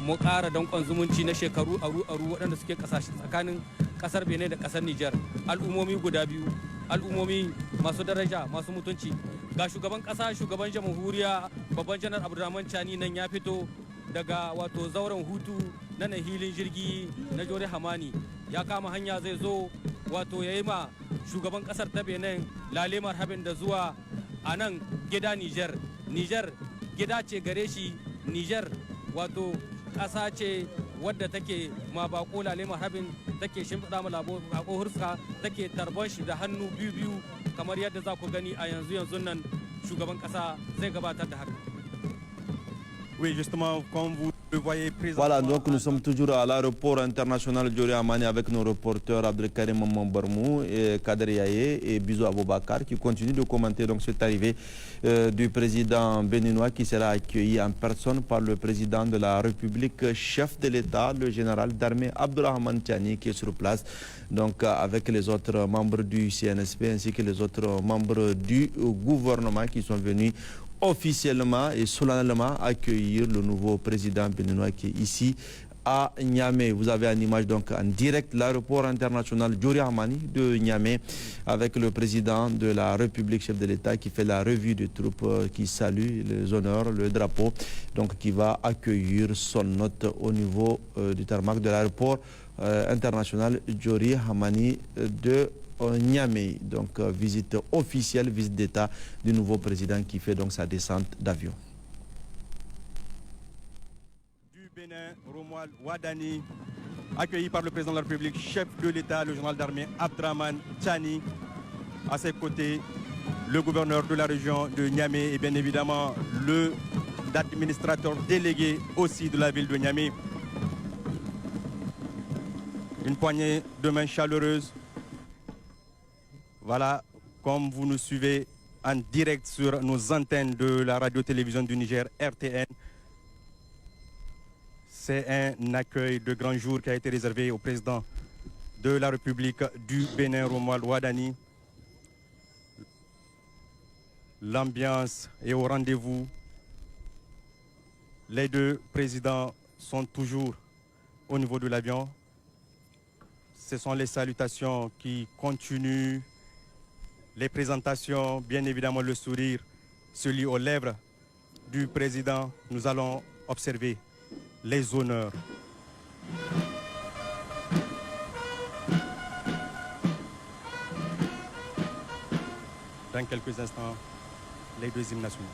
mu ƙara danƙon zumunci na shekaru aru waɗanda suke ƙasashe tsakanin ƙasar Benin da ƙasar Nijar, al'ummomi guda biyu, al'ummomi masu daraja masu mutunci. Ga shugaban ƙasa, shugaban jamhuriya babban janar Abdurrahman Chani nan ya fito daga wato zauren hutu na hilin jirgi na Jore Hamani, ya kama hanya zai zo wato ya yi ma shugaban ƙasar ta Benin lale marhabin da zuwa a nan gida Nijar. Nijar gida ce gare shi, Nijar wato ƙasa ce wadda take ma bako lale marhabin, take shimfiɗa ma bako hurska, take tarban shi da hannu biyu kamar yadda za ku gani a yanzu nan shugaban ƙasa zai gabatar da haka. Oui, justement, comme vous le voyez présentement... Voilà, donc nous sommes toujours à l'aéroport international Diori Hamani avec nos reporters Abdelkarim Mambarmou et Kader Yaye et Bizou Aboubakar qui continuent de commenter donc cette arrivée du président béninois qui sera accueilli en personne par le président de la République, chef de l'État, le général d'armée Abdurrahman Chani qui est sur place, donc avec les autres membres du CNSP ainsi que les autres membres du gouvernement qui sont venus officiellement et solennellement accueillir le nouveau président béninois qui est ici à Niamey. Vous avez en image donc en direct l'aéroport international Diori Hamani de Niamey avec le président de la République, chef de l'État, qui fait la revue des troupes, qui salue les honneurs, le drapeau, donc qui va accueillir son hôte au niveau du tarmac de l'aéroport international Diori Hamani de Niamey. Donc visite officielle, visite d'État du nouveau président qui fait donc sa descente d'avion. Du Bénin, Romuald Wadani, accueilli par le président de la République, chef de l'État, le général d'armée Abdurrahman Chani. À ses côtés, le gouverneur de la région de Niamey et bien évidemment l'administrateur délégué aussi de la ville de Niamey. Une poignée de main chaleureuse. Voilà, comme vous nous suivez en direct sur nos antennes de la radio-télévision du Niger, RTN, c'est un accueil de grand jour qui a été réservé au président de la République du Bénin, Romuald Wadani. L'ambiance est au rendez-vous. Les deux présidents sont toujours au niveau de l'avion. Ce sont les salutations qui continuent. Les présentations, bien évidemment le sourire, celui aux lèvres du président. Nous allons observer les honneurs. Dans quelques instants, les deux hymnes nationaux.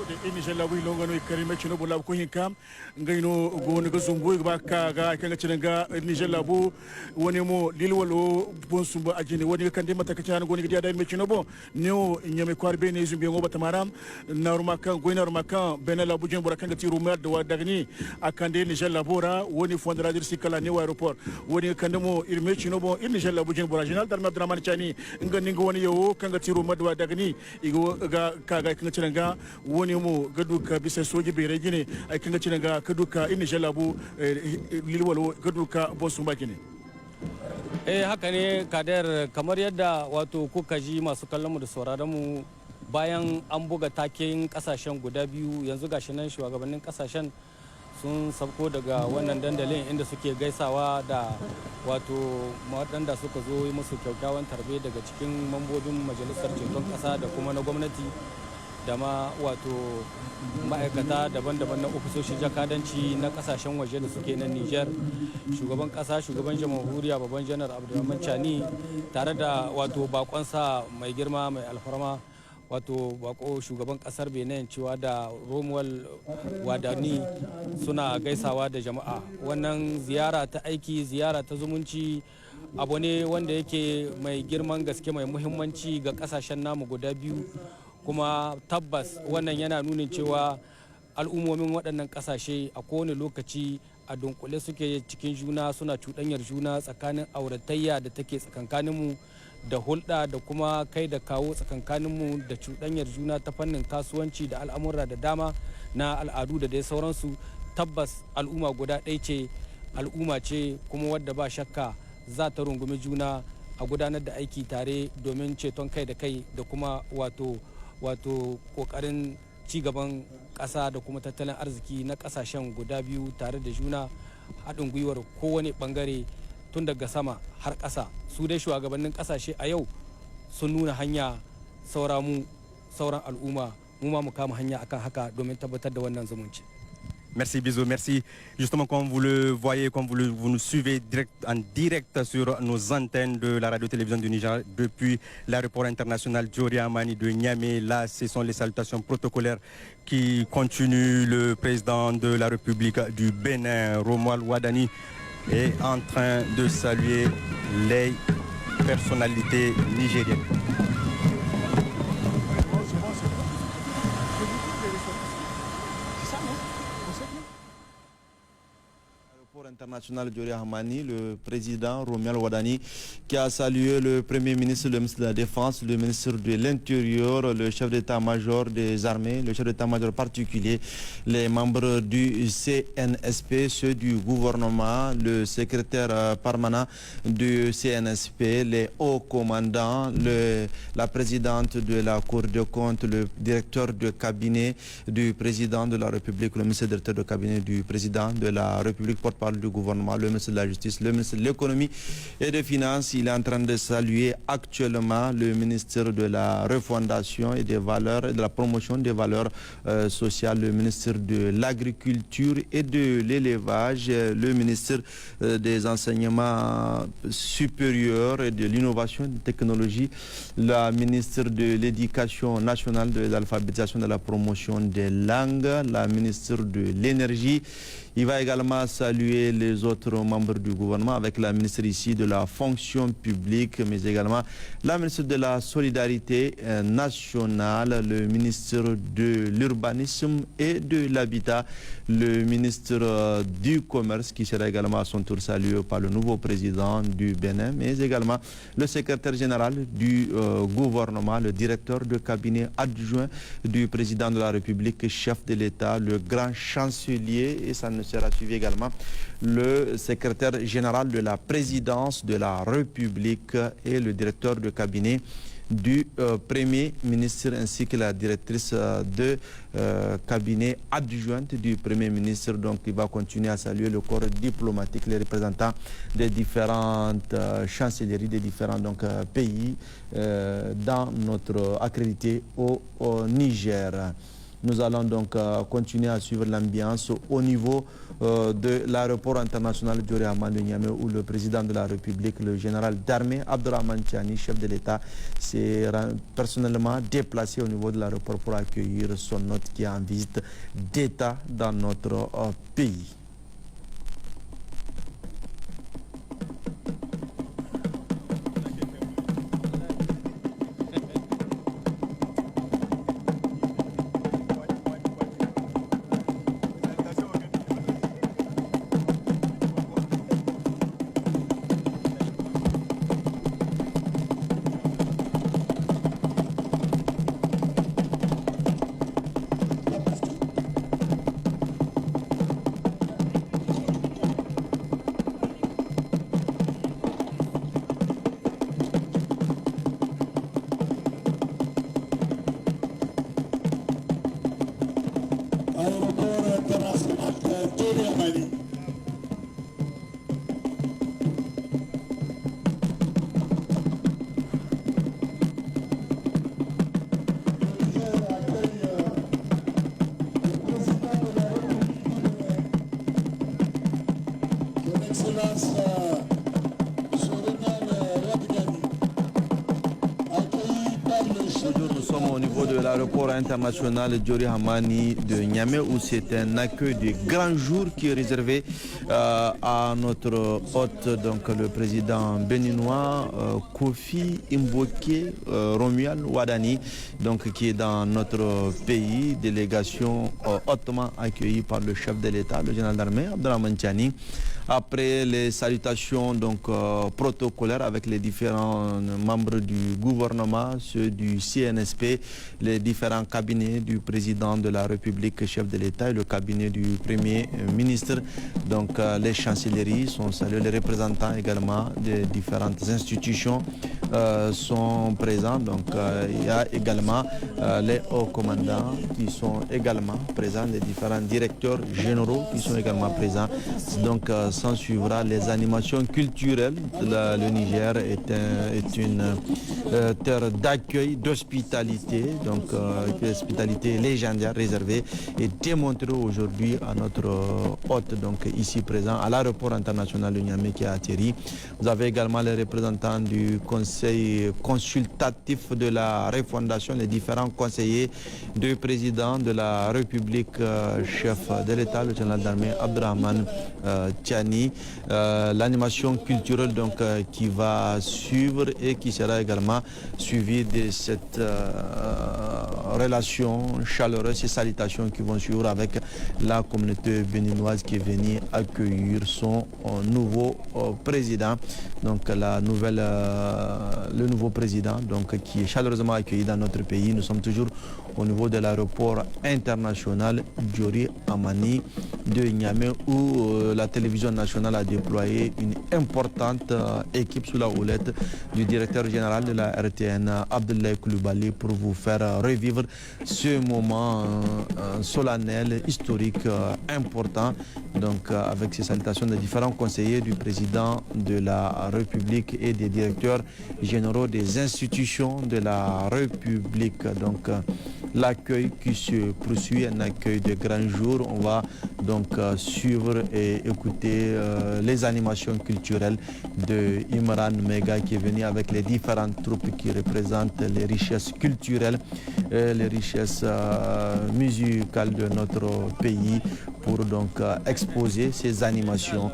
de Niger la wi longa no karime chino bola ko hinkam ngaino go ne go zumbu ba ka ga kan ga Niger la bu woni mo lilwalo bon sumba ajini woni kan de mata ka chan go ne dia da me chino bo neo nyame kwar be ne zumbi ngo batamaram naruma kan go naruma kan benela bu jin bora kan ti rumar da dagni akande Niger la bora woni fondra dir sikala ne aeroport woni kan de mo irme chino bo Niger la bu jin bora general darma draman chani ngani go woni yo kan ti rumar da dagni igo ga kaga kan ciranga woni mu gaduka bisa soji bere gine ai kan ciranga kaduka inni jalabu lilwalo gaduka bosumba gine haka ne Kader, kamar yadda wato kuka ji masu kallon mu da sauraron mu bayan an buga taken kasashen guda biyu yanzu gashi nan shugabannin kasashen sun sauko daga wannan dandalin inda suke gaisawa da wato waɗanda suka zo musu kyakkyawan tarbe daga cikin mambobin majalisar ceton ƙasa da kuma na gwamnati da ma wato ma'aikata daban-daban na ofisoshin jakadanci na kasashen waje da suke nan Nijar, shugaban ƙasa, shugaban jamhuriya babban janar Abdulrahman Chani tare da wato bakonsa mai girma mai alfarma wato bako shugaban kasar Benin cewa da Romuald Wadani suna gaisawa da jama'a. Wannan ziyara ta aiki, ziyara ta zumunci abu ne wanda yake mai girman gaske, mai muhimmanci ga kasashen namu guda biyu, kuma tabbas wannan yana nunin cewa al'ummomin waɗannan kasashe a kowane lokaci a dunkule suke cikin juna, suna cuɗanyar juna tsakanin auratayya da take tsakankaninmu da hulɗa da kuma kai da kawo tsakankaninmu da cuɗanyar juna ta fannin kasuwanci da al'amura da dama na al'adu da dai sauransu. Tabbas al'umma guda ɗaya ce, al'umma ce kuma wadda ba shakka za ta rungumi juna a gudanar da aiki tare domin ceton kai da kai da kuma wato ƙoƙarin cigaban ƙasa da kuma tattalin arziki na ƙasashen guda biyu tare da juna, haɗin gwiwar kowane ɓangare tun daga sama har ƙasa. Su dai shugabannin ƙasashe a yau sun nuna hanya, sauran al'umma mu ma mu kama hanya akan haka domin tabbatar da wannan zumunci. Merci Bizo, merci. Justement, comme vous le voyez, comme vous nous suivez en direct sur nos antennes de la radio-télévision du Niger depuis l'aéroport international Djori Hamani de Niamey. Là, ce sont les salutations protocolaires qui continuent. Le président de la République du Bénin, Romuald Wadani, est en train de saluer les personnalités nigériennes. International Djori Hamani, le président Romuald Wadani, qui a salué le Premier ministre, le ministre de la Défense, le ministre de l'Intérieur, le chef d'état-major des armées, le chef d'état-major particulier, les membres du CNSP, ceux du gouvernement, le secrétaire permanent du CNSP, les hauts commandants, la présidente de la Cour des comptes, le directeur de cabinet du président de la République, le ministre directeur de cabinet du président de la République, porte-parole du gouvernement, le ministre de la Justice, le ministre de l'Économie et des Finances. Il est en train de saluer actuellement le ministre de la Refondation et des Valeurs et de la Promotion des Valeurs sociales, le ministre de l'Agriculture et de l'Élevage, le ministre des Enseignements supérieurs et de l'Innovation et de la Technologie, la ministre de l'Éducation nationale, de l'alphabétisation et de la promotion des langues, la ministre de l'Énergie. Il va également saluer les autres membres du gouvernement avec la ministre ici de la fonction publique, mais également la ministre de la solidarité nationale, le ministre de l'urbanisme et de l'habitat, le ministre du commerce qui sera également à son tour salué par le nouveau président du Bénin, mais également le secrétaire général du gouvernement, le directeur de cabinet adjoint du président de la République, chef de l'État, le grand chancelier, et ça ne sera suivi également le secrétaire général de la présidence de la République et le directeur de cabinet du Premier ministre ainsi que la directrice de cabinet adjointe du Premier ministre. Donc il va continuer à saluer le corps diplomatique, les représentants des différentes chancelleries des différents pays dans notre accrédité au Niger. Nous allons donc continuer à suivre l'ambiance au niveau de l'aéroport international Diori Hamani de Niamey, où le président de la République, le général d'armée Abdourahmane Tiani, chef de l'État, s'est personnellement déplacé au niveau de l'aéroport pour accueillir son hôte qui est en visite d'État dans notre pays. L'aéroport international Diori Hamani de Niamey, où c'est un accueil de grand jour qui est réservé à notre hôte, donc le président béninois Kofi Mboké Romuald Wadani, donc qui est dans notre pays, délégation hautement accueillie par le chef de l'État, le général d'armée Abdourahmane Tiani. Après les salutations donc protocolaires avec les différents membres du gouvernement, ceux du CNSP, les différents cabinets du président de la République, chef de l'État, et le cabinet du Premier ministre. Donc les chancelleries sont saluées, les représentants également des différentes institutions sont présents. Donc il y a également les hauts commandants qui sont également présents, les différents directeurs généraux qui sont également présents. Donc s'en suivra les animations culturelles. Le Niger est une terre d'accueil, d'hospitalité, donc hospitalité légendaire réservée et démontrée aujourd'hui à notre hôte, donc ici présent à l'aéroport international de Niamey qui a atterri. Vous avez également les représentants du conseil consultatif de la refondation, les différents conseillers du président de la République, chef de l'État, le général d'armée Abdourahmane Tiani. L'animation culturelle donc qui va suivre et qui sera également suivie de cette relation chaleureuse et salutations qui vont suivre avec la communauté béninoise qui est venue accueillir son nouveau président. Donc le nouveau président donc qui est chaleureusement accueilli dans notre pays. Nous sommes toujours au niveau de l'aéroport international Diori Hamani de Niamey, où la télévision nationale a déployé une importante équipe sous la houlette du directeur général de la RTN, Abdoulaye Coulibaly, pour vous faire revivre ce moment solennel, historique, important, donc avec ces salutations des différents conseillers du président de la République et des directeurs généraux des institutions de la République. Donc l'accueil qui se poursuit, un accueil de grand jour. On va donc suivre et écouter les animations culturelles de Imran Mega qui est venu avec les différentes troupes qui représentent les richesses culturelles, les richesses musicales de notre pays, pour donc exposer ces animations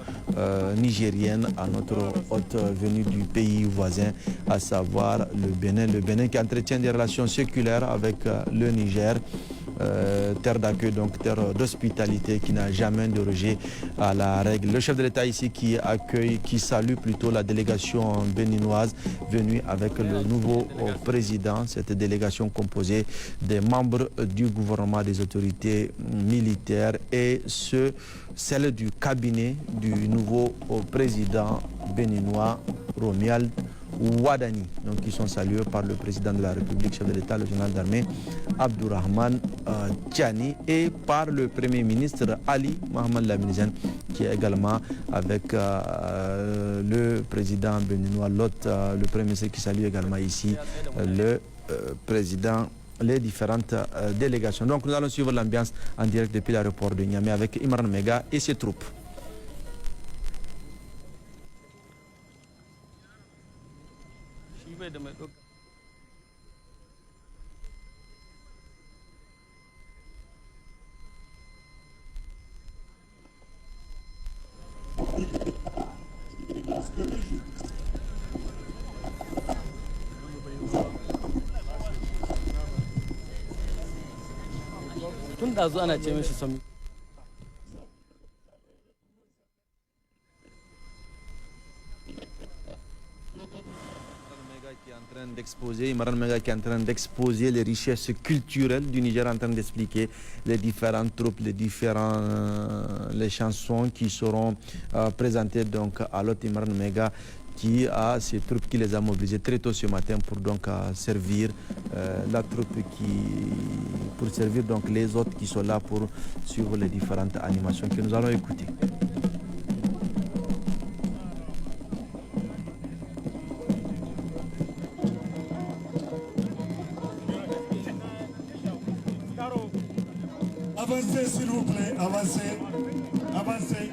nigériennes à notre hôte venu du pays voisin, à savoir le Bénin. Le Bénin qui entretient des relations séculaires avec le Niger, terre d'accueil, donc terre d'hospitalité qui n'a jamais dérogé à la règle. Le chef de l'État ici qui accueille, qui salue plutôt la délégation béninoise venue avec le nouveau président, cette délégation composée des membres du gouvernement, des autorités militaires et celle du cabinet du nouveau président béninois Romuald Wadani, donc qui sont salués par le président de la République, chef de l'État, le général d'armée Abdourahmane Tiani, et par le Premier ministre Ali Mohamed Lamine, qui est également avec le président béninois, le Premier ministre qui salue également ici le président les différentes délégations. Donc nous allons suivre l'ambiance en direct depuis l'aéroport de Niamey avec Imran Mega et ses troupes. tun da zuwa ana ce mishi sami Imran Mega qui est en train d'exposer les richesses culturelles du Niger, en train d'expliquer les différentes troupes, les chansons qui seront présentées donc à l'hôte Imran Mega, qui a ces troupes qui les a mobilisées très tôt ce matin pour donc servir la troupe pour servir donc les autres qui sont là pour suivre les différentes animations que nous allons écouter. Avancez s'il vous plaît, avancez, avancez.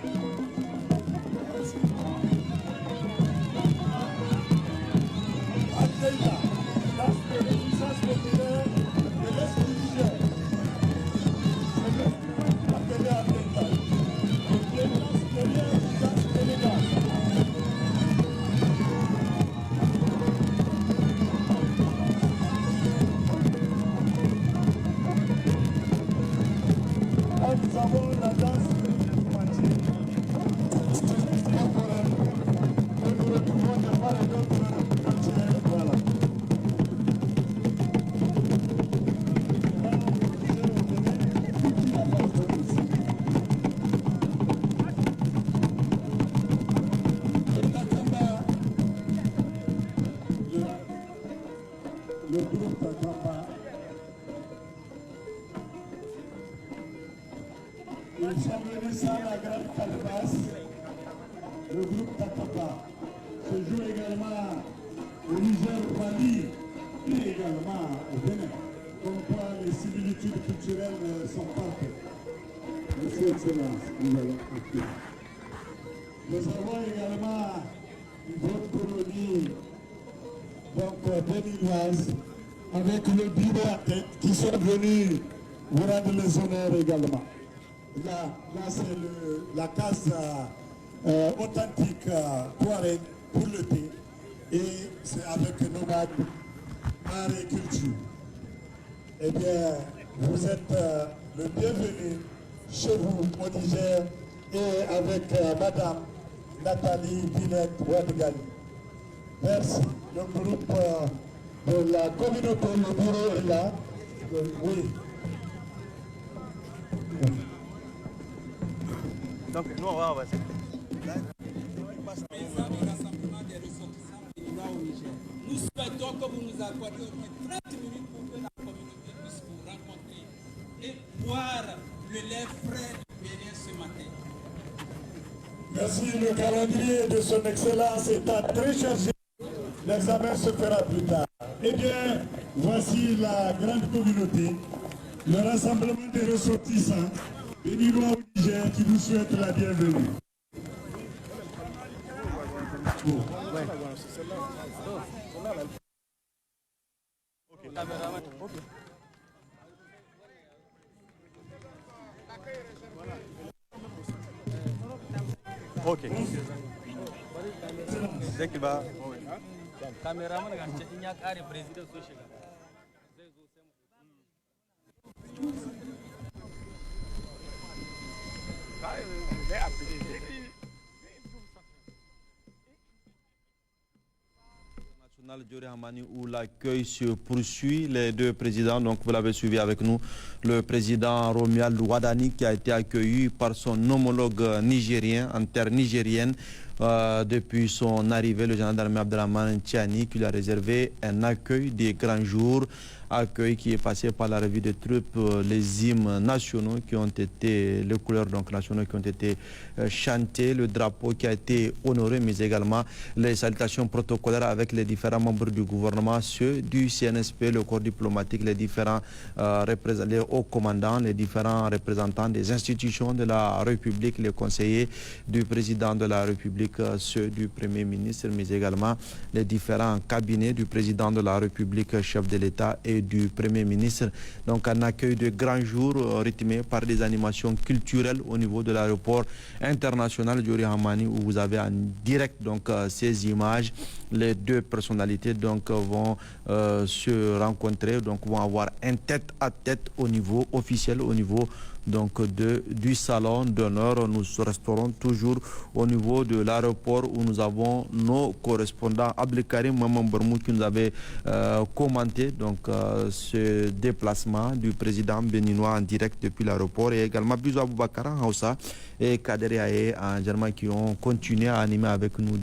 Le groupe Takapa se joue également au Niger, Mali et également au Bénin. Comme quoi les similitudes culturelles sont parfaites. Merci Excellence, nous allons écouter. Nous avons également une autre colonie donc béninoise avec le bureau à tête qui sont venus vous rendre les honneurs également. Là c'est la case authentique Touareg pour le thé et c'est avec nomades art et culture. Eh bien, vous êtes le bienvenu chez vous au Niger et avec Madame Nathalie Binette Ouadgali. Merci. Le groupe de la communauté, le bureau est là. Oui. Donc nous on va avancer. Nous souhaitons que vous nous accordiez au moins 30 minutes pour que la communauté puisse vous rencontrer et boire le lait frais du Bénin ce matin. Merci. Le calendrier de son Excellence est très chargé. L'examen se fera plus tard. Eh bien, voici la grande communauté, le rassemblement des ressortissants béninois au Niger qui vous souhaite la bienvenue. Ok. Dès qu'il va. kameraman ga ce in ya kare president so shiga zai zo où l'accueil se poursuit, les deux présidents, donc vous l'avez suivi avec nous, le président Romuald Ouadani qui a été accueilli par son homologue nigérien en terre nigérienne, depuis son arrivée, le gendarme Abdelrahman Tiani, qui lui a réservé un accueil des grands jours, accueil qui est passé par la revue de troupes, les hymnes nationaux qui ont été, les couleurs donc nationaux qui ont été chantées, le drapeau qui a été honoré, mais également les salutations protocolaires avec les différents membres du gouvernement, ceux du CNSP, le corps diplomatique, les différents les hauts commandants, les différents représentants des institutions de la République, les conseillers du président de la République, ceux du Premier ministre, mais également les différents cabinets du président de la République, chef de l'État et du Premier ministre. Donc un accueil de grands jours rythmé par des animations culturelles au niveau de l'aéroport international Diori Hamani, où vous avez en direct donc ces images. Les deux personnalités donc vont se rencontrer, donc vont avoir un tête-à-tête au niveau officiel, au niveau donc du salon d'honneur. Nous resterons toujours au niveau de l'aéroport où nous avons nos correspondants. Abdelkarim Mamambarmou qui nous avait commenté donc ce déplacement du président béninois en direct depuis l'aéroport, et également Bizou Aboubakar en Hausa et Kader Yaye en Germain qui ont continué à animer avec nous